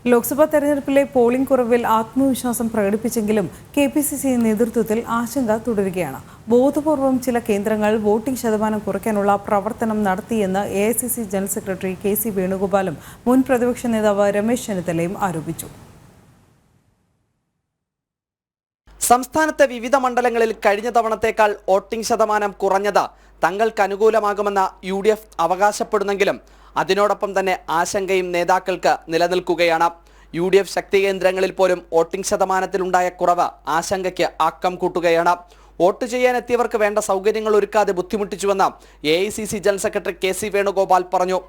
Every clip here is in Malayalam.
ലോക്സഭാ തെരഞ്ഞെടുപ്പിലെ പോളിംഗ് കുറവിൽ ആത്മവിശ്വാസം പ്രകടിപ്പിച്ചെങ്കിലും കെപിസിസി നേതൃത്വത്തിൽ ആശങ്ക തുടരുകയാണ്. ബോധപൂർവം ചില കേന്ദ്രങ്ങൾ വോട്ടിംഗ് ശതമാനം കുറയ്ക്കാനുള്ള പ്രവർത്തനം നടത്തിയെന്ന് എഐസിസി ജനറൽ സെക്രട്ടറി കെ.സി. വേണുഗോപാലും മുൻ പ്രതിപക്ഷ നേതാവ് രമേശ് ചെന്നിത്തലയും ആരോപിച്ചു. സംസ്ഥാനത്തെ വിവിധ മണ്ഡലങ്ങളിൽ കഴിഞ്ഞ തവണത്തേക്കാൾ വോട്ടിംഗ് ശതമാനം കുറഞ്ഞത് തങ്ങൾക്ക് അനുകൂലമാകുമെന്ന് UDF അവകാശപ്പെടുന്നെങ്കിലും അതിനോടൊപ്പം തന്നെ ആശങ്കയും നേതാക്കൾക്ക് നിലനിൽക്കുകയാണ്. UDF ശക്തി കേന്ദ്രങ്ങളിൽ പോലും വോട്ടിംഗ് ശതമാനത്തിലുണ്ടായ കുറവ് ആശങ്കയ്ക്ക് ആക്കം കൂട്ടുകയാണ്. വോട്ട് ചെയ്യാനെത്തിയവർക്ക് വേണ്ട സൗകര്യങ്ങൾ ഒരുക്കാതെ ബുദ്ധിമുട്ടിച്ചുവെന്ന് AICC general secretary K C. Venugopal പറഞ്ഞു.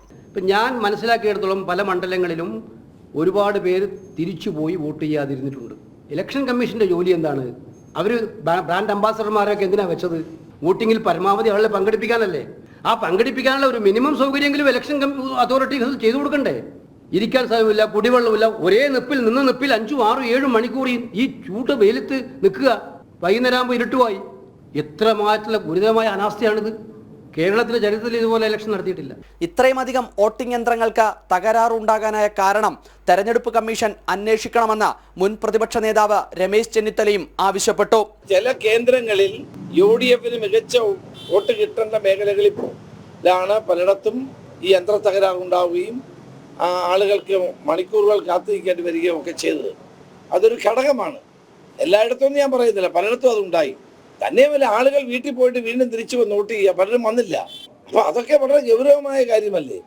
ഞാൻ മനസ്സിലാക്കിയിടത്തോളം പല മണ്ഡലങ്ങളിലും ഒരുപാട് പേര് തിരിച്ചുപോയി വോട്ട് ചെയ്യാതിരുന്നിട്ടുണ്ട്. ഇലക്ഷൻ കമ്മീഷന്റെ ജോലി എന്താണ്? അവർ ബ്രാൻഡ് അംബാസഡർമാരൊക്കെ എന്തിനാണ് വെച്ചത്? വോട്ടിങ്ങിൽ പരമാവധി ആളെ പങ്കെടുപ്പിക്കാനല്ലേ? ആ പങ്കെടുപ്പിക്കാനുള്ള ഒരു മിനിമം സൗകര്യമെങ്കിലും ഇലക്ഷൻ അതോറിറ്റീസ് ചെയ്തു കൊടുക്കണ്ടേ? ഇരിക്കാൻ സ്ഥലമില്ല, കുടിവെള്ളമില്ല, ഒരേ നിപ്പിൽ 5, 6, 7 മണിക്കൂർ ഈ ചൂട്ട് വെയിലത്ത് നിൽക്കുക. വൈകുന്നേരം ആകുമ്പോൾ ഇരുട്ടുമായി. എത്രമായിട്ടുള്ള ഗുരുതരമായ അനാസ്ഥയാണിത്. കേരളത്തിലെ ചരിത്രത്തിൽ ഇതുപോലെ ഇലക്ഷൻ നടത്തിയിട്ടില്ല. ഇത്രയും അധികം വോട്ടിംഗ് യന്ത്രങ്ങൾക്ക് തകരാറുണ്ടാകാനായ കാരണം തെരഞ്ഞെടുപ്പ് കമ്മീഷൻ അന്വേഷിക്കണമെന്ന് മുൻ പ്രതിപക്ഷ നേതാവ് രമേശ് ചെന്നിത്തലയും ആവശ്യപ്പെട്ടു. ചില കേന്ദ്രങ്ങളിൽ UDFന് മികച്ച വോട്ട് കിട്ടേണ്ട മേഖലകളിലാണ് പലയിടത്തും ഈ യന്ത്ര തകരാറുണ്ടാവുകയും ആളുകൾക്ക് മണിക്കൂറുകൾ കാത്തിരിക്കേണ്ടി വരികയും ഒക്കെ ചെയ്തത്. അതൊരു ഘടകമാണ്. എല്ലായിടത്തും ഞാൻ പറയുന്നില്ല, പലയിടത്തും അതുണ്ടായി. തന്നെയുമല്ല, ആളുകൾ വീട്ടിൽ പോയിട്ട് വീണ്ടും തിരിച്ചു വന്ന് വോട്ട് ചെയ്യുക, പലരും വന്നില്ല. അപ്പോൾ അതൊക്കെ വളരെ ഗൗരവമായ കാര്യമല്ലേ?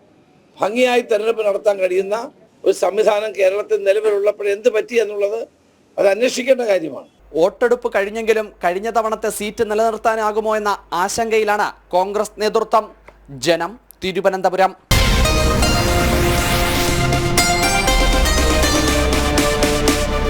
ഭംഗിയായി തെരഞ്ഞെടുപ്പ് നടത്താൻ കഴിയുന്ന ഒരു സംവിധാനം കേരളത്തിൽ നിലവിലുള്ളപ്പോൾ എന്ത് പറ്റി എന്നുള്ളത് അത് അന്വേഷിക്കേണ്ട കാര്യമാണ്. വോട്ടെടുപ്പ് കഴിഞ്ഞെങ്കിലും കഴിഞ്ഞ തവണത്തെ സീറ്റ് നിലനിർത്താനാകുമോ എന്ന ആശങ്കയിലാണ് കോൺഗ്രസ് നേതൃത്വം. ജനം, തിരുവനന്തപുരം.